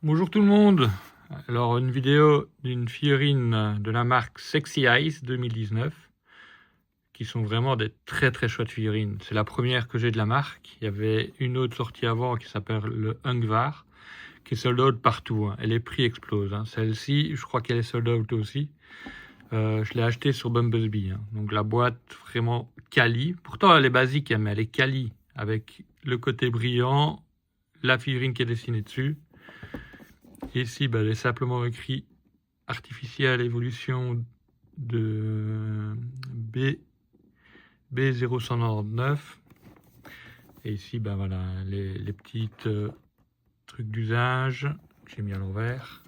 Bonjour tout le monde. Alors une vidéo d'une figurine de la marque Sexy Eyes 2019 qui sont vraiment des très très chouettes figurines. C'est la première que j'ai de la marque. Il y avait une autre sortie avant qui s'appelle le Ungvar qui est sold out partout, hein. Et les prix explosent, hein. Celle-ci, je crois qu'elle est sold out aussi. Je l'ai achetée sur Bumblebee, hein. Donc la boîte vraiment quali. Pourtant elle est basique, hein, mais elle est quali avec le côté brillant, la figurine qui est dessinée dessus. Et ici, elle est simplement écrit artificielle évolution de B0199. Et ici, voilà, les petites trucs d'usage que j'ai mis à l'envers.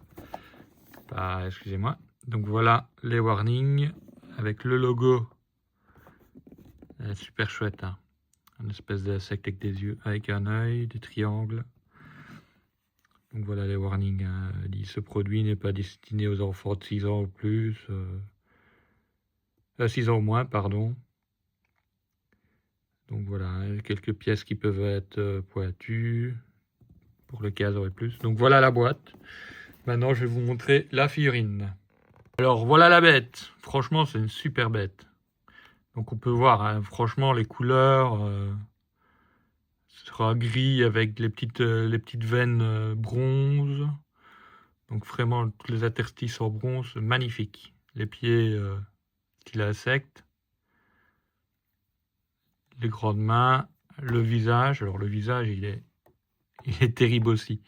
Excusez-moi. Donc voilà les warnings avec le logo. Super chouette, hein. Une espèce d'insecte avec des yeux, avec un œil, des triangles. Donc voilà les warnings, hein. Dit ce produit n'est pas destiné aux enfants de 6 ans ou plus. 6 ans ou moins, pardon. Donc voilà, quelques pièces qui peuvent être pointues pour le 15 ans et plus. Donc voilà la boîte. Maintenant, je vais vous montrer la figurine. Alors voilà la bête. Franchement, c'est une super bête. Donc on peut voir, hein, franchement, les couleurs. Ce sera gris avec les petites veines bronze. Donc vraiment, tous les interstices en bronze, magnifique. Les pieds style insecte. Les grandes mains. Le visage. Alors le visage, il est terrible aussi.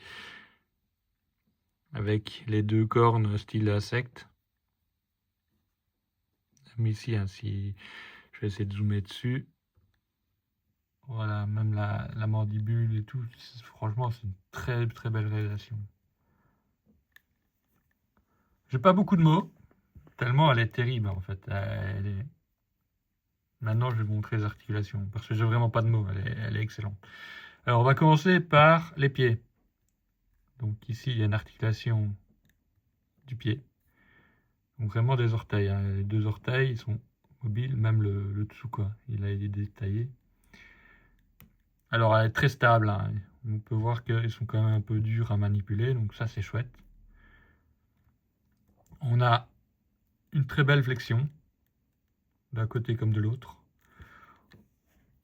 Avec les deux cornes style insecte. Mais ici, hein, si je vais essayer de zoomer dessus. Voilà, même la mandibule et tout. Franchement, c'est une très très belle réalisation. J'ai pas beaucoup de mots, tellement elle est terrible en fait. Maintenant, je vais vous montrer les articulations, parce que j'ai vraiment pas de mots, elle est excellente. Alors, on va commencer par les pieds. Donc ici, il y a une articulation du pied. Donc vraiment des orteils, hein. Les deux orteils, ils sont mobiles, même le dessous, quoi. Il a été détaillé. Alors, elle est très stable, hein. On peut voir qu'ils sont quand même un peu durs à manipuler, donc ça, c'est chouette. On a une très belle flexion, d'un côté comme de l'autre.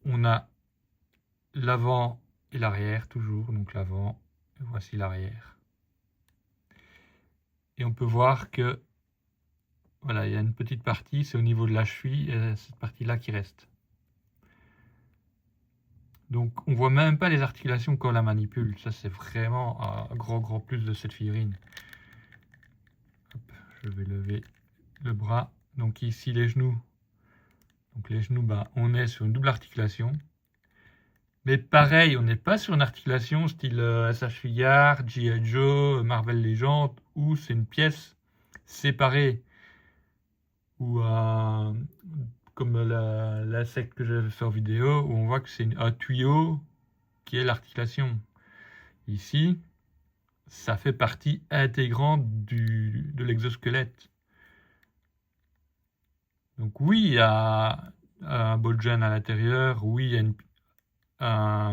On a l'avant et l'arrière, toujours. Donc l'avant, et voici l'arrière. Et on peut voir que, voilà, il y a une petite partie, c'est au niveau de la cheville, et cette partie-là qui reste. Donc on voit même pas les articulations quand on la manipule. Ça, c'est vraiment un grand plus de cette figurine. Hop, je vais lever le bras. Donc ici, les genoux. Donc les genoux, on est sur une double articulation. Mais pareil, on n'est pas sur une articulation style S.H. Figard, G.I. Joe, Marvel Legends, où c'est une pièce séparée. Ou comme la secte que j'avais fait en vidéo, où on voit que c'est un tuyau qui est l'articulation. Ici, ça fait partie intégrante de l'exosquelette. Donc oui, il y a un ball joint à l'intérieur, oui, il y a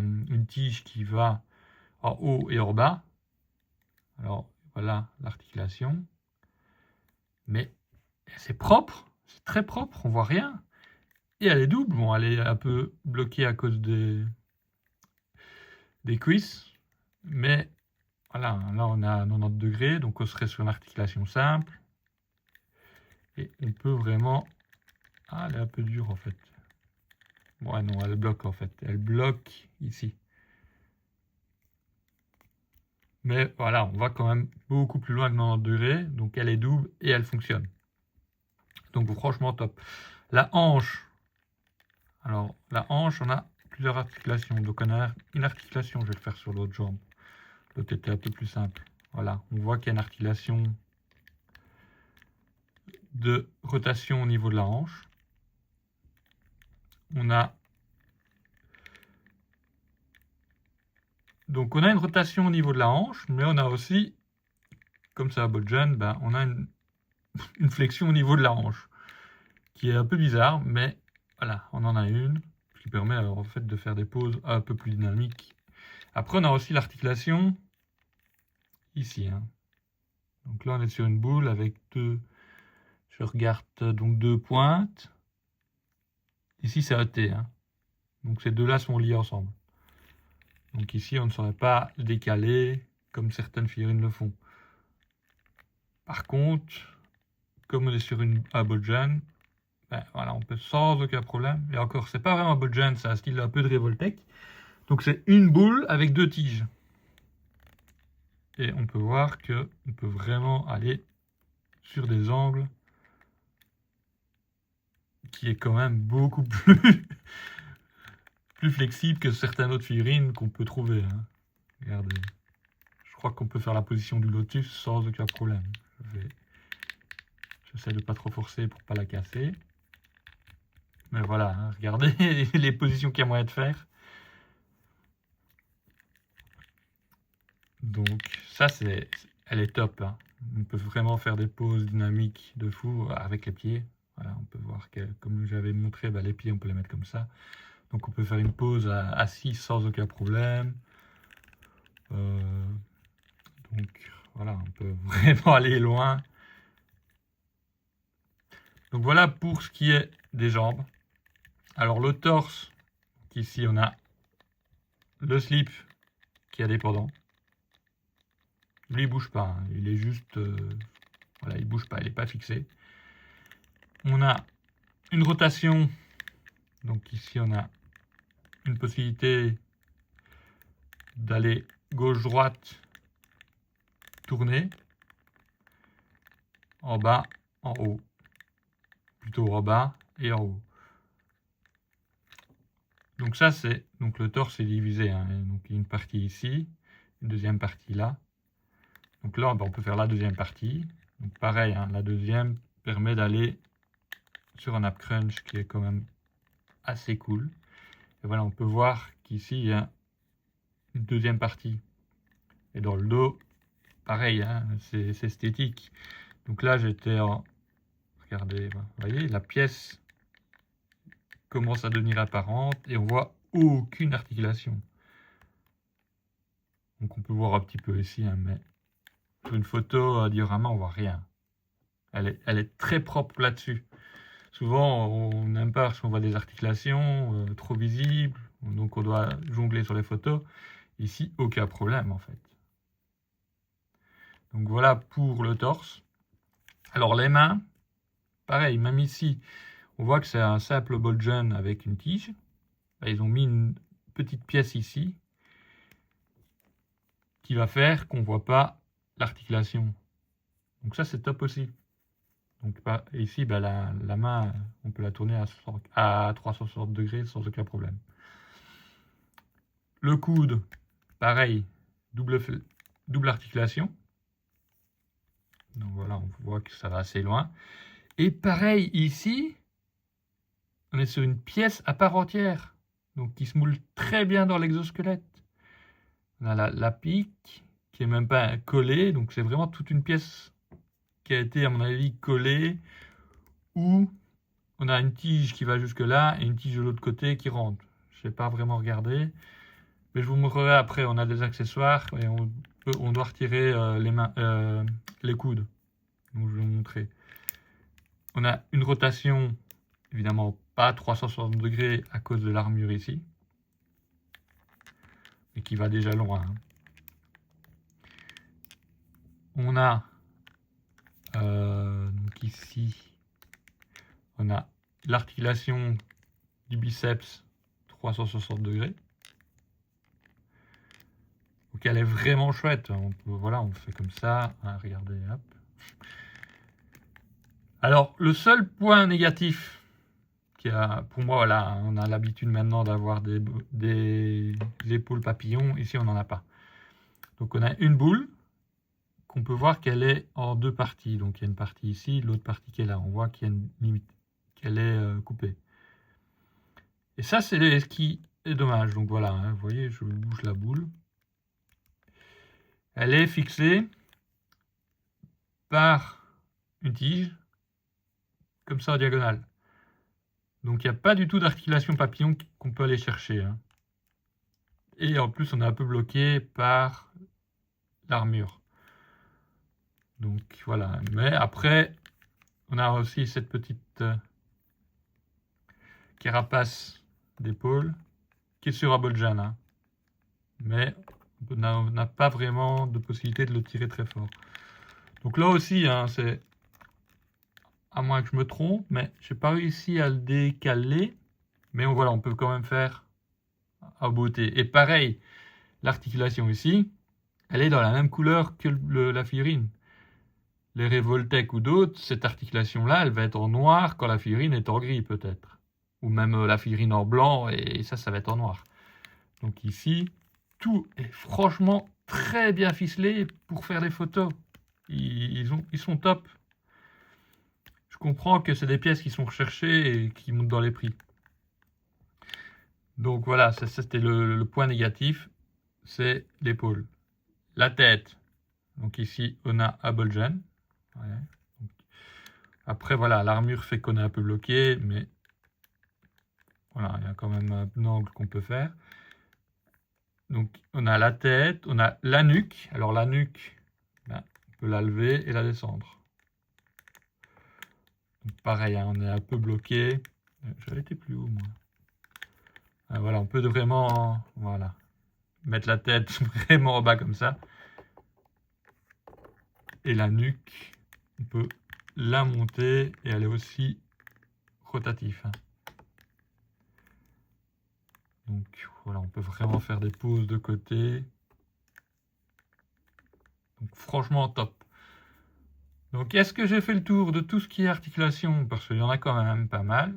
une tige qui va en haut et en bas. Alors voilà l'articulation. Mais c'est propre, c'est très propre, on voit rien. Et elle est double, bon, elle est un peu bloquée à cause des cuisses, mais voilà, là on a 90 degrés, donc on serait sur une articulation simple. Et on peut vraiment... Ah, elle est un peu dure en fait. Ouais, non, elle bloque en fait. Elle bloque ici. Mais voilà, on va quand même beaucoup plus loin que 90 degrés. Donc elle est double et elle fonctionne. Donc franchement top. La hanche. Alors la hanche, on a plusieurs articulations. Donc on a une articulation, je vais le faire sur l'autre jambe. L'autre était un peu plus simple. Voilà, on voit qu'il y a une articulation de rotation au niveau de la hanche. Donc on a une rotation au niveau de la hanche, mais on a aussi, comme ça à ball joint, on a une flexion au niveau de la hanche, qui est un peu bizarre, mais voilà, on en a une, ce qui permet en fait de faire des poses un peu plus dynamiques. Après on a aussi l'articulation ici. Hein. Donc là, on est sur une boule avec deux... Je regarde donc deux pointes. Ici, c'est AT. Hein. Donc ces deux-là sont liés ensemble. Donc ici, on ne saurait pas décaler comme certaines figurines le font. Par contre, comme on est sur une Abogen, ben voilà, on peut sans aucun problème. Et encore, c'est pas vraiment Abogen, c'est un style un peu de Revoltech. Donc c'est une boule avec deux tiges. Et on peut voir que on peut vraiment aller sur des angles qui est quand même beaucoup plus, plus flexible que certaines autres figurines qu'on peut trouver. Hein. Regardez. Je crois qu'on peut faire la position du lotus sans aucun problème. J'essaie de pas trop forcer pour pas la casser. Mais voilà, hein, regardez les positions qu'il y a moyen de faire. Donc ça, elle est top. Hein. On peut vraiment faire des poses dynamiques de fou avec les pieds. Voilà, on peut voir que, comme j'avais montré, les pieds, on peut les mettre comme ça. Donc on peut faire une pose assis sans aucun problème. Donc voilà, on peut vraiment aller loin. Donc voilà pour ce qui est des jambes. Alors le torse, ici on a le slip qui est indépendant. Lui, il bouge pas, hein. Il est juste... voilà, il bouge pas, il n'est pas fixé. On a une rotation. Donc ici, on a une possibilité d'aller gauche-droite, tourner. En bas, en haut. Plutôt en bas et en haut. Donc ça, c'est... Donc le torse est divisé. Hein. Donc il y a une partie ici, une deuxième partie là. Donc là, on peut faire la deuxième partie. Donc pareil, hein, la deuxième permet d'aller sur un ab crunch qui est quand même assez cool. Et voilà, on peut voir qu'ici, il y a une deuxième partie. Et dans le dos, pareil, hein, c'est esthétique. Donc là, j'étais en... Regardez, vous voyez, la pièce commence à devenir apparente et on voit aucune articulation. Donc on peut voir un petit peu ici, hein, mais sur une photo à diorama, on voit rien. Elle est très propre là-dessus. Souvent, on n'aime pas parce qu'on voit des articulations trop visibles, donc on doit jongler sur les photos. Ici, aucun problème en fait. Donc voilà pour le torse. Alors les mains, pareil, même ici, on voit que c'est un simple Abogen avec une tige. Là, ils ont mis une petite pièce ici qui va faire qu'on ne voit pas l'articulation. Donc ça, c'est top aussi. Donc ici, la main, on peut la tourner à 360 degrés sans aucun problème. Le coude, pareil, double articulation. Donc voilà, on voit que ça va assez loin. Et pareil, ici, on est sur une pièce à part entière. Donc qui se moule très bien dans l'exosquelette. On a la pique, qui est même pas collée. Donc c'est vraiment toute une pièce qui a été, à mon avis, collée. Où on a une tige qui va jusque là et une tige de l'autre côté qui rentre. Je ne sais pas vraiment regarder. Mais je vous montrerai après. On a des accessoires et on doit retirer les coudes. Donc je vais vous montrer. On a une rotation, évidemment pas 360 degrés à cause de l'armure ici. Et qui va déjà loin. Hein. On a donc ici, on a l'articulation du biceps 360 degrés. Donc elle est vraiment chouette. Voilà, on fait comme ça. Ah, regardez, hop. Alors, le seul point négatif, pour moi, voilà, on a l'habitude maintenant d'avoir des épaules papillons. Ici, on n'en a pas. Donc, on a une boule qu'on peut voir qu'elle est en deux parties. Donc, il y a une partie ici, l'autre partie qui est là. On voit qu'il y a une limite, qu'elle est coupée. Et ça, c'est ce qui est dommage. Donc, voilà, hein, vous voyez, je bouge la boule. Elle est fixée par une tige, comme ça en diagonale. Donc il n'y a pas du tout d'articulation papillon qu'on peut aller chercher. Hein. Et en plus, on est un peu bloqué par l'armure. Donc voilà, mais après, on a aussi cette petite carapace d'épaule qui est sur Aboljan, hein. Mais on n'a pas vraiment de possibilité de le tirer très fort. Donc là aussi, hein, c'est, à moins que je me trompe, mais j'ai pas réussi à le décaler. Mais voilà, on peut quand même faire à beauté. Et pareil, l'articulation ici, elle est dans la même couleur que la figurine. Les Revoltech ou d'autres, cette articulation-là, elle va être en noir quand la figurine est en gris peut-être. Ou même la figurine en blanc, et ça va être en noir. Donc ici, tout est franchement très bien ficelé pour faire des photos. Ils sont top. Je comprends que c'est des pièces qui sont recherchées et qui montent dans les prix. Donc voilà, ça c'était le point négatif, c'est l'épaule. La tête, donc ici on a Aboljan. Ouais. Après voilà, l'armure fait qu'on est un peu bloqué, mais voilà, il y a quand même un angle qu'on peut faire. Donc on a la tête, on a la nuque. Alors la nuque, ben, on peut la lever et la descendre. Donc, pareil, hein, on est un peu bloqué. J'avais été plus haut moi. Voilà, on peut vraiment voilà, mettre la tête vraiment en bas comme ça. Et la nuque, on peut la monter et elle est aussi rotative, hein. Donc voilà, on peut vraiment faire des poses de côté. Donc franchement top. Donc est-ce que j'ai fait le tour de tout ce qui est articulation? Parce qu'il y en a quand même pas mal.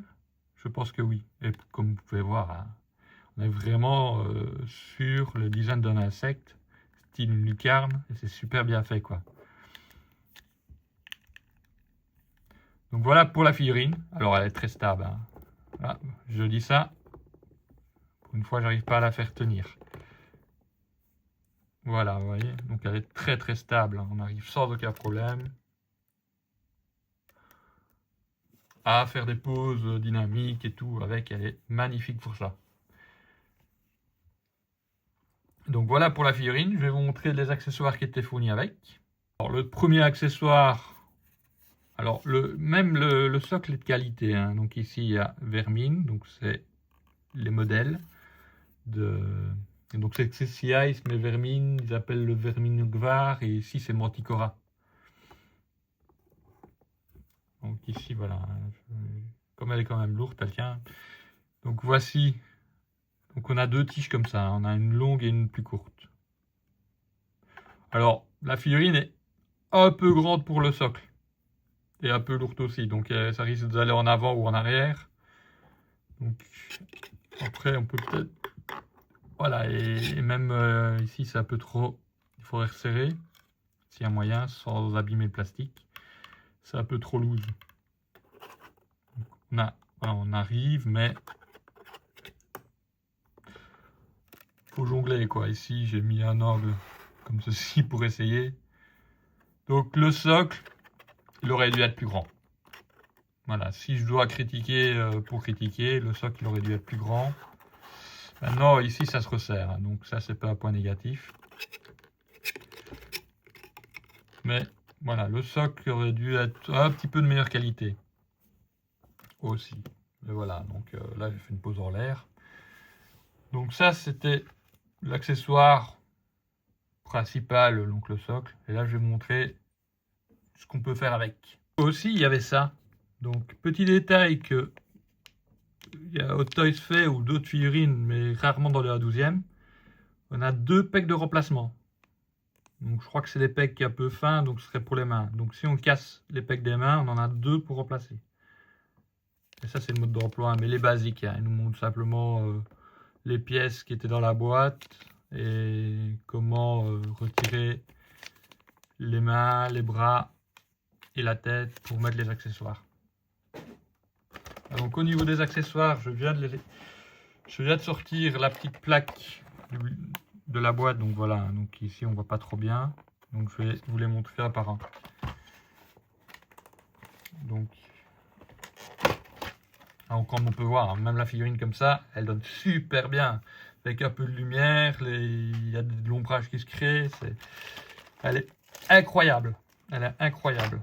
Je pense que oui. Et comme vous pouvez voir, hein, on est vraiment sur le design d'un insecte, style une lucarne, et c'est super bien fait quoi. Donc voilà pour la figurine. Alors elle est très stable, hein. Voilà, je dis ça. Pour une fois, j'arrive pas à la faire tenir. Voilà, vous voyez. Donc elle est très très stable, hein. On arrive sans aucun problème à faire des poses dynamiques et tout avec. Elle est magnifique pour ça. Donc voilà pour la figurine. Je vais vous montrer les accessoires qui étaient fournis avec. Alors le premier accessoire, alors le socle est de qualité, hein. Donc ici il y a Vermine, donc c'est les modèles de. Donc c'est CCI, mais Vermine, ils appellent le Vermine Gvar, et ici c'est Manticora. Donc ici voilà, comme elle est quand même lourde, elle tient. Donc voici, donc on a deux tiges comme ça, hein. On a une longue et une plus courte. Alors la figurine est un peu grande pour le socle et un peu lourde aussi, donc ça risque d'aller en avant ou en arrière. Donc après on peut peut-être, voilà, et même ici c'est un peu trop, il faudrait resserrer s'il y a moyen sans abîmer le plastique. C'est un peu trop loose. Donc, on arrive, mais faut jongler quoi. Ici j'ai mis un angle comme ceci pour essayer. Donc le socle, il aurait dû être plus grand. Voilà, si je dois critiquer pour critiquer, le socle il aurait dû être plus grand. Maintenant ici ça se resserre, donc ça c'est pas un point négatif. Mais voilà, le socle aurait dû être un petit peu de meilleure qualité aussi. Mais voilà, donc là j'ai fait une pose en l'air. Donc ça c'était l'accessoire principal, donc le socle. Et là je vais vous montrer ce qu'on peut faire avec. Aussi il y avait ça. Donc petit détail que il y a Hot Toys fait ou d'autres figurines, mais rarement dans la 12e. On a deux pecs de remplacement. Donc je crois que c'est des pecs un peu fins, donc ce serait pour les mains. Donc si on casse les pecs des mains, on en a deux pour remplacer. Et ça c'est le mode d'emploi, mais les basiques, hein. Ils nous montrent simplement les pièces qui étaient dans la boîte et comment retirer les mains, les bras et la tête pour mettre les accessoires. Donc au niveau des accessoires, je viens de sortir la petite plaque de la boîte. Donc voilà, donc ici on voit pas trop bien. Donc je vais vous les montrer un par un. Donc comme on peut voir, hein, même la figurine comme ça, elle donne super bien. Avec un peu de lumière, il y a de l'ombrage qui se crée. Elle est incroyable. Elle est incroyable.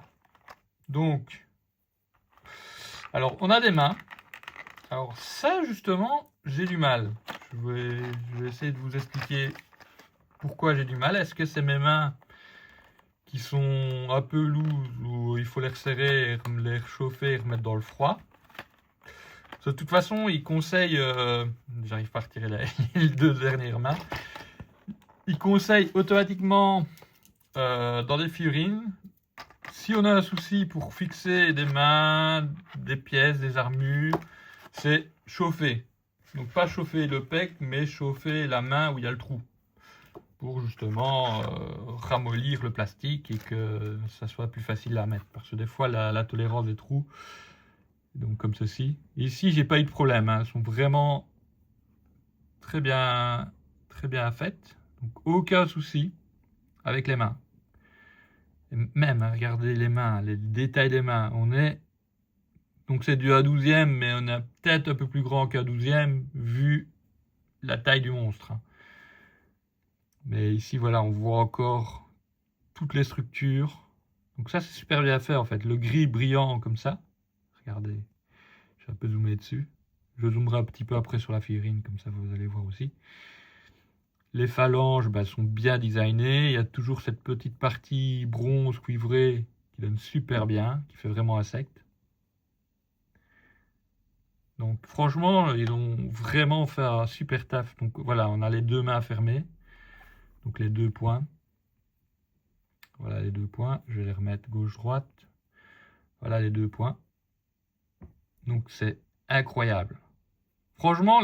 Donc, alors on a des mains. Alors ça justement, j'ai du mal. Je vais essayer de vous expliquer pourquoi j'ai du mal. Est-ce que c'est mes mains qui sont un peu lourdes ou il faut les resserrer, les réchauffer et remettre dans le froid? De toute façon, il conseille, j'arrive pas à retirer les deux dernières mains, il conseille automatiquement dans des figurines, si on a un souci pour fixer des mains, des pièces, des armures, c'est chauffer. Donc pas chauffer le pec, mais chauffer la main où il y a le trou. Pour justement ramollir le plastique et que ça soit plus facile à mettre. Parce que des fois, la tolérance des trous, donc comme ceci. Ici, j'ai pas eu de problème. Elles sont vraiment très bien faites. Donc aucun souci avec les mains. Et même, regardez les mains, les détails des mains. Donc c'est du 1/12e, mais on est peut-être un peu plus grand qu'un 12e vu la taille du monstre. Mais ici, voilà, on voit encore toutes les structures. Donc ça, c'est super bien fait en fait. Le gris brillant comme ça. Regardez, je vais un peu zoomer dessus. Je zoomerai un petit peu après sur la figurine, comme ça vous allez voir aussi. Les phalanges sont bien designées. Il y a toujours cette petite partie bronze cuivrée qui donne super bien, qui fait vraiment insecte. Donc franchement, ils ont vraiment fait un super taf. Donc voilà, on a les deux mains fermées. Donc les deux points. Voilà les deux points. Je vais les remettre gauche-droite. Voilà les deux points. Donc c'est incroyable. Franchement,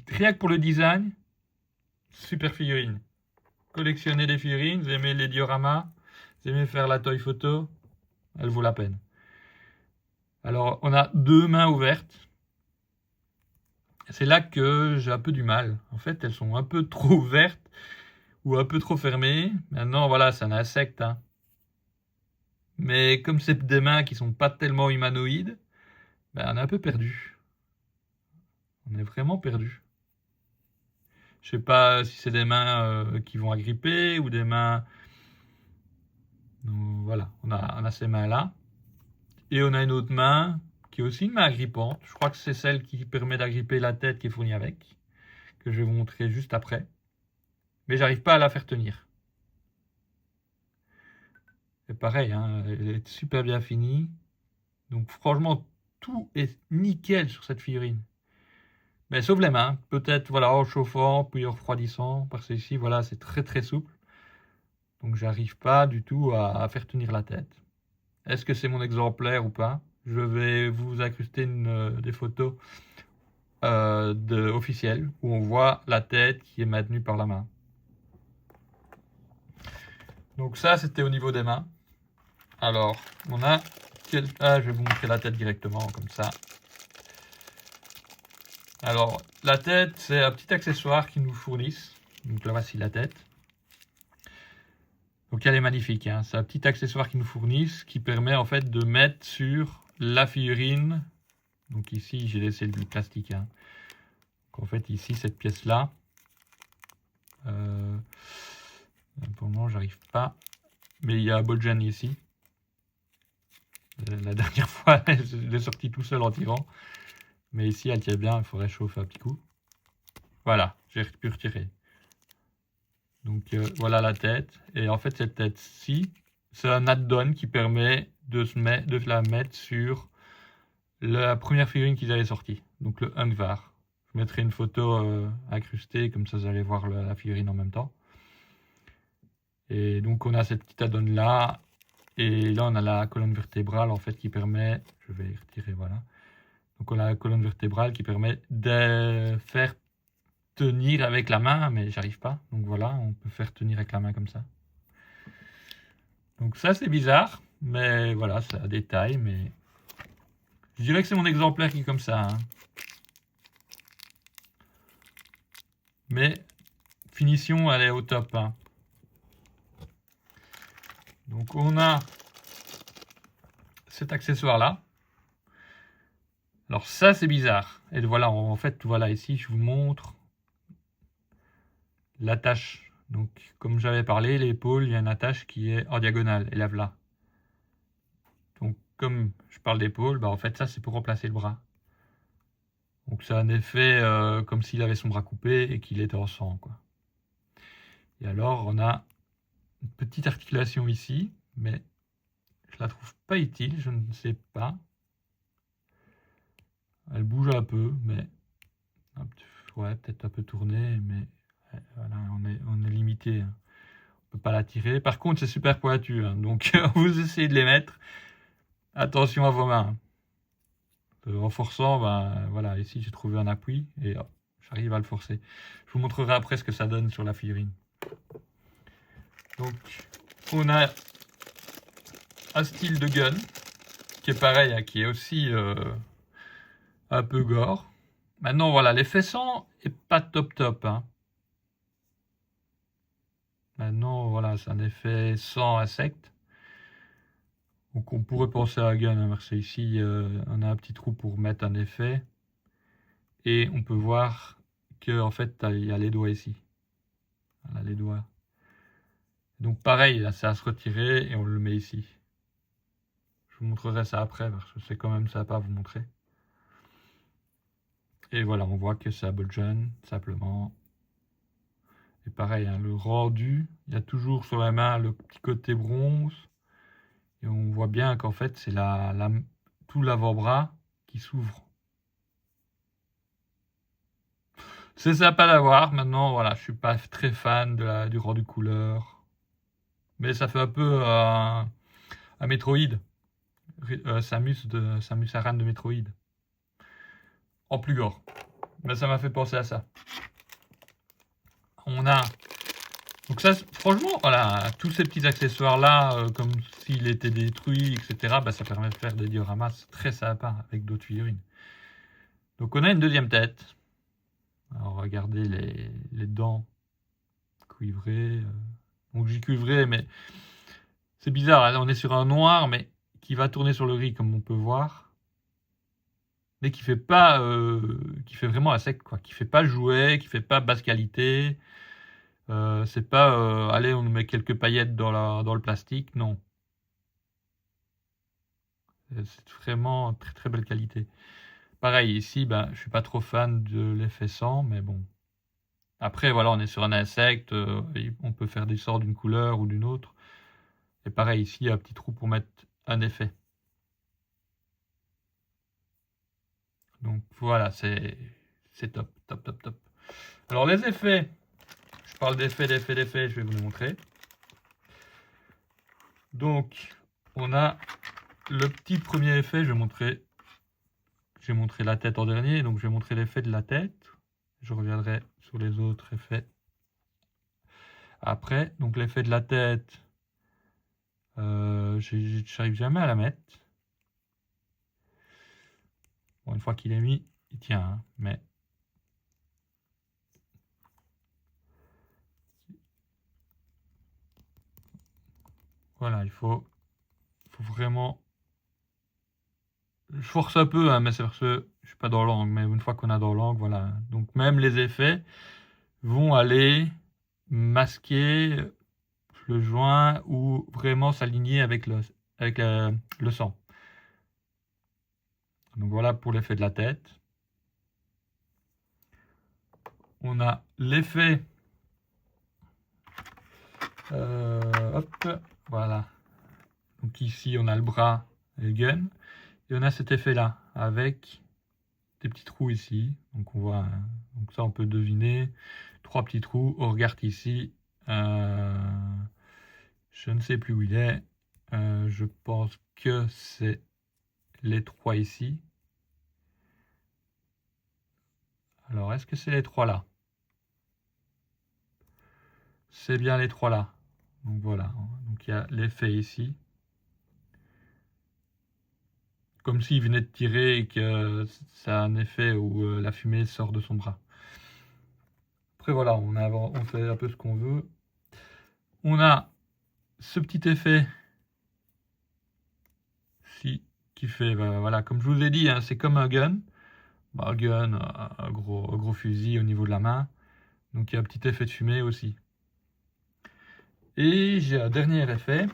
rien que pour le design, super figurine. Collectionnez des figurines, vous aimez les dioramas, vous aimez faire la toy photo, elle vaut la peine. Alors, on a deux mains ouvertes. C'est là que j'ai un peu du mal. En fait, elles sont un peu trop ouvertes ou un peu trop fermées. Maintenant, voilà, c'est un insecte. Mais comme c'est des mains qui sont pas tellement humanoïdes, on est un peu perdu. On est vraiment perdu. Je sais pas si c'est des mains qui vont agripper ou des mains... Donc, voilà, on a ces mains-là. Et on a une autre main qui est aussi une main agrippante. Je crois que c'est celle qui permet d'agripper la tête qui est fournie avec, que je vais vous montrer juste après. Mais j'arrive pas à la faire tenir. C'est pareil, elle est super bien finie. Donc franchement, tout est nickel sur cette figurine. Mais sauf les mains, peut-être voilà, en chauffant, puis en refroidissant, parce que ici, voilà, c'est très très souple. Donc j'arrive pas du tout à faire tenir la tête. Est-ce que c'est mon exemplaire ou pas? Je vais vous incruster des photos officielles où on voit la tête qui est maintenue par la main. Donc ça, c'était au niveau des mains. Alors, on a... je vais vous montrer la tête directement, comme ça. Alors, la tête, c'est un petit accessoire qu'ils nous fournissent. Donc là, voici la tête. Donc elle est magnifique. C'est un petit accessoire qu'ils nous fournissent qui permet en fait de mettre sur la figurine. Donc ici, j'ai laissé le plastique. Donc en fait, ici, cette pièce-là. Pour le moment, j'arrive pas. Mais il y a un Boljan ici. La dernière fois, je l'ai sorti tout seul en tirant. Mais ici, elle tient bien. Il faudrait chauffer un petit coup. Voilà, j'ai pu retirer. Donc voilà la tête. Et en fait, cette tête-ci, c'est un add-on qui permet de la mettre sur la première figurine qu'ils avaient sortie. Donc le Ungvar. Je mettrai une photo incrustée, comme ça vous allez voir la figurine en même temps. Et donc on a cette petite add-on là. Et là on a la colonne vertébrale en fait qui permet, je vais retirer, voilà. Donc on a la colonne vertébrale qui permet de faire tenir avec la main, mais j'arrive pas. Donc voilà, on peut faire tenir avec la main comme ça. Donc ça c'est bizarre, mais voilà, c'est un détail, mais je dirais que c'est mon exemplaire qui est comme ça. Mais finition, elle est au top. Donc on a cet accessoire là. Alors ça c'est bizarre. Et voilà, en fait, voilà ici, je vous montre l'attache. Donc comme j'avais parlé, l'épaule, il y a une attache qui est en diagonale. Et là, voilà. comme je parle d'épaule, bah en fait ça c'est pour remplacer le bras. Donc c'est un effet comme s'il avait son bras coupé et qu'il était en sang, quoi. Et alors on a une petite articulation ici, mais je la trouve pas utile, je ne sais pas. Elle bouge un peu, mais ouais, peut-être un peu tournée, mais voilà, on est limité. Hein. On peut pas la tirer. Par contre, c'est super pointu, hein, donc vous essayez de les mettre. Attention à vos mains. En forçant, ben voilà, ici j'ai trouvé un appui et hop, j'arrive à le forcer. Je vous montrerai après ce que ça donne sur la figurine. Donc, on a un style de gun qui est pareil, hein, qui est aussi un peu gore. Maintenant, voilà, l'effet sang est pas top top. Hein. Maintenant, voilà, c'est un effet sang insecte. Donc, on pourrait penser à un gun. Hein, parce que ici, on a un petit trou pour mettre un effet. Et on peut voir que en fait, il y a les doigts ici. Voilà, les doigts. Donc, pareil, là, c'est à se retirer et on le met ici. Je vous montrerai ça après parce que c'est quand même sympa à vous montrer. Et voilà, on voit que c'est à Bolgen, simplement. Et pareil, hein, le rendu, il y a toujours sur la main le petit côté bronze. Et on voit bien qu'en fait, c'est tout l'avant-bras qui s'ouvre. C'est sympa d'avoir. Maintenant, voilà, je suis pas très fan du rendu couleur. Mais ça fait un peu un Metroid. Samus Aran de Metroid. En plus gore. Mais ça m'a fait penser à ça. On a... Donc ça, franchement, voilà, tous ces petits accessoires-là, comme s'il était détruit, etc., bah, ça permet de faire des dioramas très sympas avec d'autres figurines. Donc on a une deuxième tête. Alors regardez les dents cuivrées. Donc j'ai cuivré, mais c'est bizarre. Hein, on est sur un noir, mais qui va tourner sur le gris, comme on peut voir. Mais qui fait pas, qui fait vraiment à sec, quoi. Qui fait pas jouet, qui fait pas basse qualité. C'est pas, allez, on met quelques paillettes dans le plastique, non. C'est vraiment très très belle qualité. Pareil, ici, ben, je suis pas trop fan de l'effet sang, mais bon. Après, voilà, on est sur un insecte, on peut faire des sorts d'une couleur ou d'une autre. Et pareil, ici, il y a un petit trou pour mettre un effet. Donc voilà, c'est top, top, top, top. Alors les effets, je parle d'effets, je vais vous les montrer. Donc, on a le petit premier effet, j'ai montré la tête en dernier, donc je vais montrer l'effet de la tête. Je reviendrai sur les autres effets après. Donc l'effet de la tête, j'arrive jamais à la mettre. Bon, une fois qu'il est mis, il tient, hein, mais voilà, il faut vraiment... Je force un peu, hein, mais c'est parce que je suis pas dans l'angle, mais une fois qu'on a dans l'angle, voilà. Donc même les effets vont aller masquer le joint ou vraiment s'aligner avec le sang. Donc voilà pour l'effet de la tête. On a l'effet... hop, voilà. Donc ici, on a le bras et le gun. Et on a cet effet-là, avec des petits trous ici. Donc on voit, donc ça on peut deviner. 3 petits trous. On regarde ici. Je ne sais plus où il est. Je pense que c'est les 3 ici. Alors, est-ce que c'est les 3 là? C'est bien les 3 là. Donc voilà. Donc il y a l'effet ici. Comme s'il venait de tirer et que ça a un effet où la fumée sort de son bras. Après voilà, on fait un peu ce qu'on veut. On a ce petit effet ici qui fait, voilà, comme je vous ai dit, hein, c'est comme un gun. Un gun, un gros fusil au niveau de la main. Donc il y a un petit effet de fumée aussi. Et j'ai un dernier effet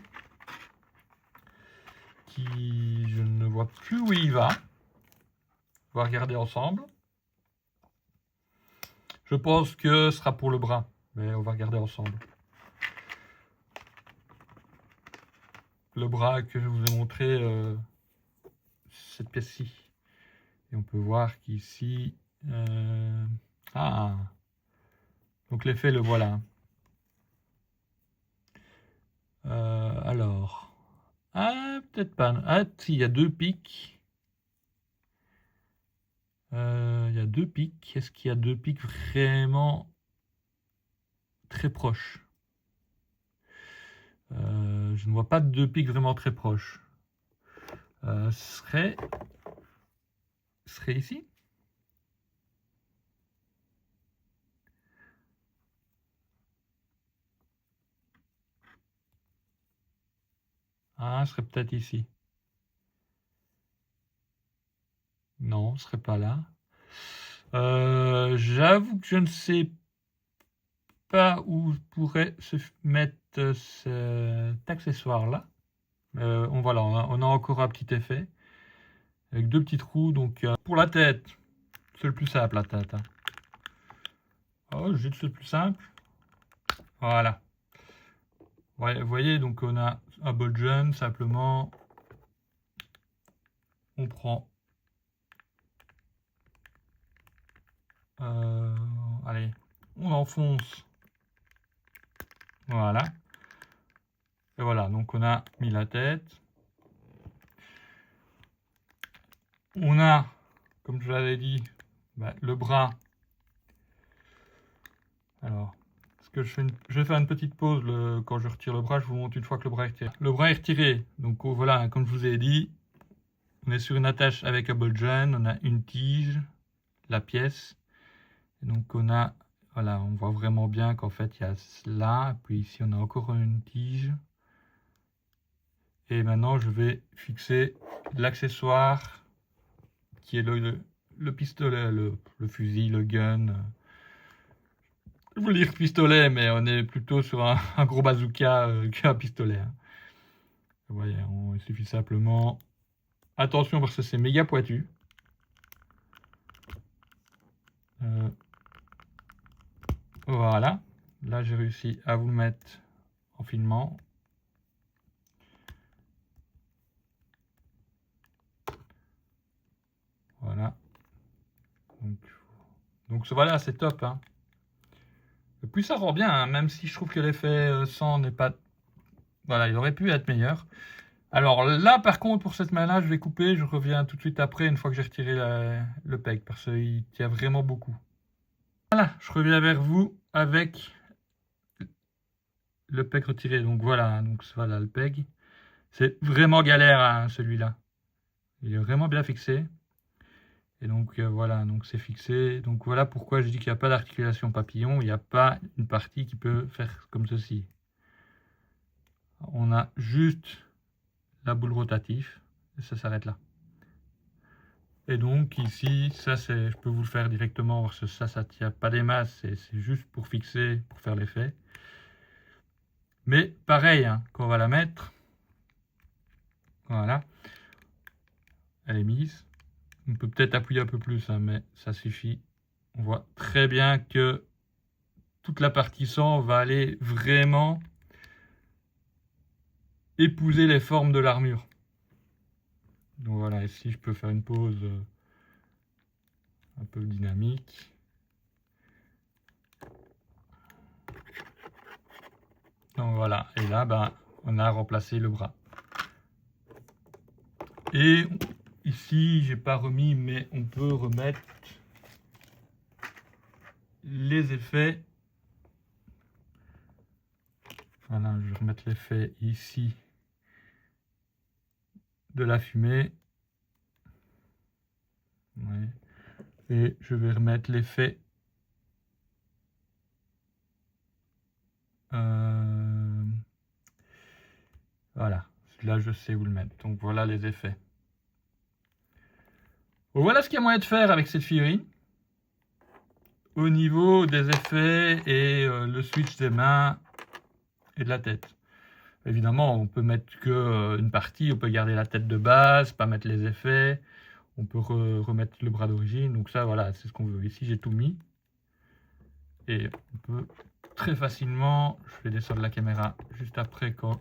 qui, je vois plus où il va. On va regarder ensemble. Je pense que ce sera pour le bras, mais on va regarder ensemble. Le bras que je vous ai montré, cette pièce-ci. Et on peut voir qu'ici... Ah, donc l'effet, le voilà. Alors... Ah, peut-être pas. Ah, si, il y a 2 pics. Il y a 2 pics. Est-ce qu'il y a 2 pics vraiment très proches? Je ne vois pas de 2 pics vraiment très proches. Serait ici? Ah, ce serait peut-être ici. Non, ce serait pas là. J'avoue que je ne sais pas où pourrait se mettre cet accessoire-là. Voilà, on a encore un petit effet avec 2 petits trous. Donc pour la tête, c'est le plus simple, la tête. Hein. Oh, juste le plus simple. Voilà. Ouais, vous voyez, donc on a un ball gun, simplement. On prend. Allez, on enfonce. Voilà. Et voilà, donc on a mis la tête. On a, comme je l'avais dit, le bras. Alors, je vais faire une petite pause quand je retire le bras. Je vous montre une fois que le bras est retiré. Le bras est retiré. Donc voilà, comme je vous ai dit, on est sur une attache avec un ball gun. On a une tige, la pièce. Et donc on a, voilà, on voit vraiment bien qu'en fait il y a cela. Puis ici on a encore une tige. Et maintenant je vais fixer l'accessoire qui est le pistolet, le fusil, le gun. Je voulais dire pistolet, mais on est plutôt sur un gros bazooka qu'un pistolet. Hein. Vous voyez, il suffit simplement... Attention parce que c'est méga pointu. Voilà. Là, j'ai réussi à vous le mettre en filmant. Voilà. Donc voilà, c'est top. Hein. Et puis ça rend bien, hein, même si je trouve que l'effet sang n'est pas... Voilà, il aurait pu être meilleur. Alors là, par contre, pour cette main-là, je vais couper. Je reviens tout de suite après, une fois que j'ai retiré le peg, parce qu'il tient vraiment beaucoup. Voilà, je reviens vers vous avec le peg retiré. Donc voilà le peg. C'est vraiment galère, hein, celui-là. Il est vraiment bien fixé. Et donc voilà, donc c'est fixé. Donc voilà pourquoi je dis qu'il n'y a pas d'articulation papillon. Il n'y a pas une partie qui peut faire comme ceci. On a juste la boule rotative et ça s'arrête là. Et donc ici, ça c'est, je peux vous le faire directement parce que ça tient pas des masses, c'est juste pour fixer, pour faire l'effet. Mais pareil, hein, quand on va la mettre, voilà, elle est mise. On peut peut-être appuyer un peu plus, hein, mais ça suffit. On voit très bien que toute la partie sang va aller vraiment épouser les formes de l'armure. Donc voilà, ici je peux faire une pause un peu dynamique. Donc voilà, et là on a remplacé le bras. Et ici j'ai pas remis, mais on peut remettre les effets. Voilà, je vais remettre l'effet ici de la fumée. Ouais. Et je vais remettre l'effet voilà, là je sais où le mettre. Donc voilà les effets. Voilà ce qu'il y a moyen de faire avec cette figurine. Au niveau des effets et le switch des mains et de la tête. Évidemment, on peut mettre que une partie, on peut garder la tête de base, pas mettre les effets, on peut remettre le bras d'origine, donc ça voilà, c'est ce qu'on veut. Ici j'ai tout mis, et on peut très facilement, je vais descendre la caméra juste après quand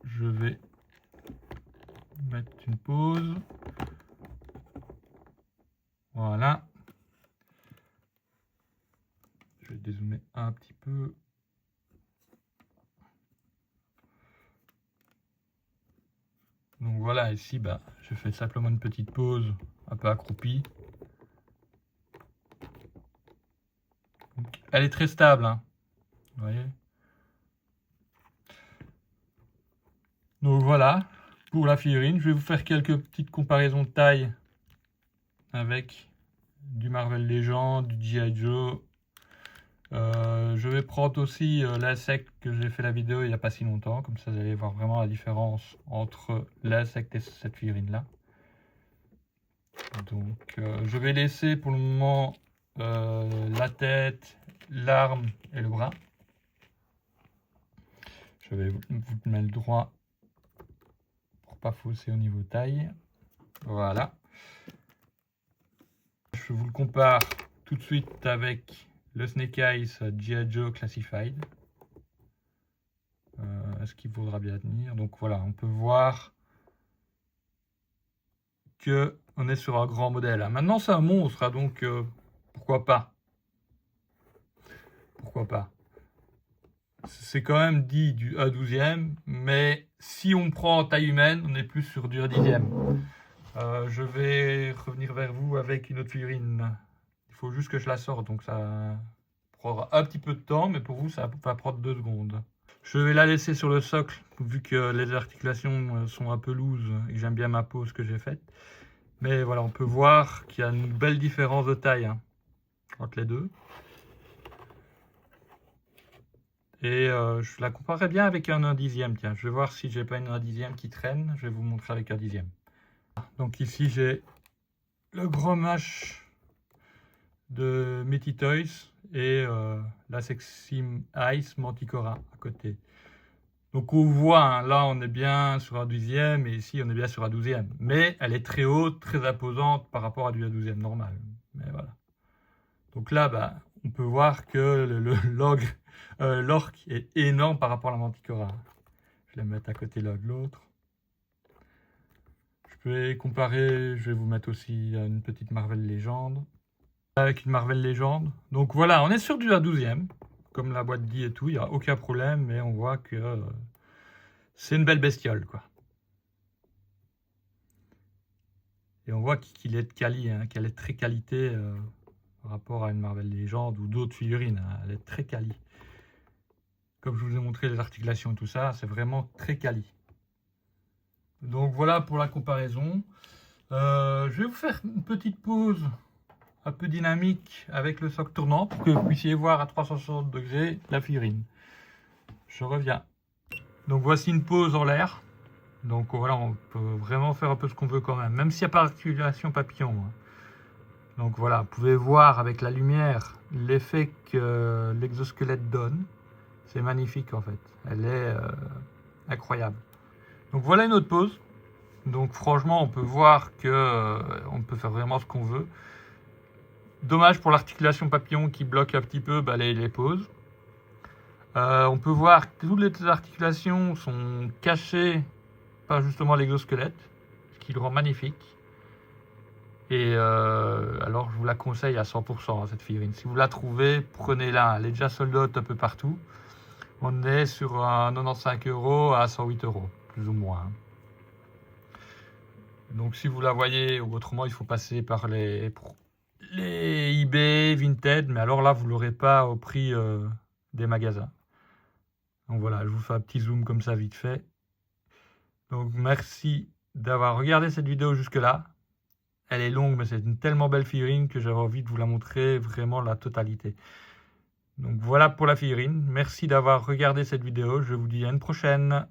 je vais mettre une pause, voilà, je vais dézoomer un petit peu. Donc voilà, ici, je fais simplement une petite pause, un peu accroupie. Donc, elle est très stable, hein, vous voyez. Donc voilà, pour la figurine, je vais vous faire quelques petites comparaisons de taille avec du Marvel Legends, du G.I. Joe. Je vais prendre aussi l'insecte que j'ai fait la vidéo il n'y a pas si longtemps, comme ça vous allez voir vraiment la différence entre l'insecte et cette figurine là. Donc je vais laisser pour le moment la tête, l'arme et le bras. Je vais vous mettre le droit pour pas fausser au niveau taille. Voilà. Je vous le compare tout de suite avec le Snake Eyes G.I. Joe Classified. Est-ce qu'il vaudra bien tenir? Donc voilà, on peut voir que on est sur un grand modèle. Maintenant c'est un monstre, hein, donc pourquoi pas? Pourquoi pas? C'est quand même dit du 1/12e, mais si on prend en taille humaine, on est plus sur du 1/10e. Je vais revenir vers vous avec une autre figurine. Il faut juste que je la sorte, donc ça prendra un petit peu de temps, mais pour vous, ça va prendre 2 secondes. Je vais la laisser sur le socle, vu que les articulations sont un peu loose et que j'aime bien ma pose que j'ai faite. Mais voilà, on peut voir qu'il y a une belle différence de taille, hein, entre les deux. Et je la comparerai bien avec un 1/10e. Tiens, je vais voir si j'ai pas une 1/10e qui traîne. Je vais vous montrer avec un 1/10e. Donc ici, j'ai le gros mash de Métis Toys et la Sexy Ice Manticora à côté. Donc on voit, hein, là on est bien sur un 10e et ici on est bien sur un 12e. Mais elle est très haute, très imposante par rapport à du 12e normal. Mais voilà. Donc là, on peut voir que l'orque est énorme par rapport à la Manticora. Je vais la mettre à côté l'un de l'autre. Je vais comparer, je vais vous mettre aussi une petite Marvel Légende. Avec une Marvel Légende. Donc voilà, on est sur du 1/12e. Comme la boîte dit et tout, il n'y a aucun problème, mais on voit que c'est une belle bestiole, quoi. Et on voit qu'il est de quali, hein, qu'elle est très qualité par rapport à une Marvel Legend ou d'autres figurines, hein, elle est très quali. Comme je vous ai montré les articulations et tout ça, c'est vraiment très quali. Donc voilà pour la comparaison. Je vais vous faire une petite pause un peu dynamique avec le socle tournant pour que vous puissiez voir à 360 degrés la figurine. Je reviens. Donc voici une pause en l'air. Donc voilà, on peut vraiment faire un peu ce qu'on veut quand même s'il n'y a pas d'articulation papillon. Hein. Donc voilà, vous pouvez voir avec la lumière l'effet que l'exosquelette donne. C'est magnifique en fait, elle est incroyable. Donc voilà une autre pause. Donc franchement, on peut voir que on peut faire vraiment ce qu'on veut. Dommage pour l'articulation papillon qui bloque un petit peu les pauses. On peut voir que toutes les articulations sont cachées par justement l'exosquelette, ce qui le rend magnifique. Et alors je vous la conseille à 100% cette figurine. Si vous la trouvez, prenez-la. Elle est déjà sold out un peu partout. On est sur un 95 € à 108 €, plus ou moins. Donc si vous la voyez, ou autrement il faut passer par les eBay, Vinted, mais alors là vous l'aurez pas au prix des magasins. Donc voilà, je vous fais un petit zoom comme ça vite fait. Donc merci d'avoir regardé cette vidéo jusque là. Elle est longue, mais c'est une tellement belle figurine que j'avais envie de vous la montrer vraiment la totalité. Donc voilà pour la figurine. Merci d'avoir regardé cette vidéo. Je vous dis à une prochaine.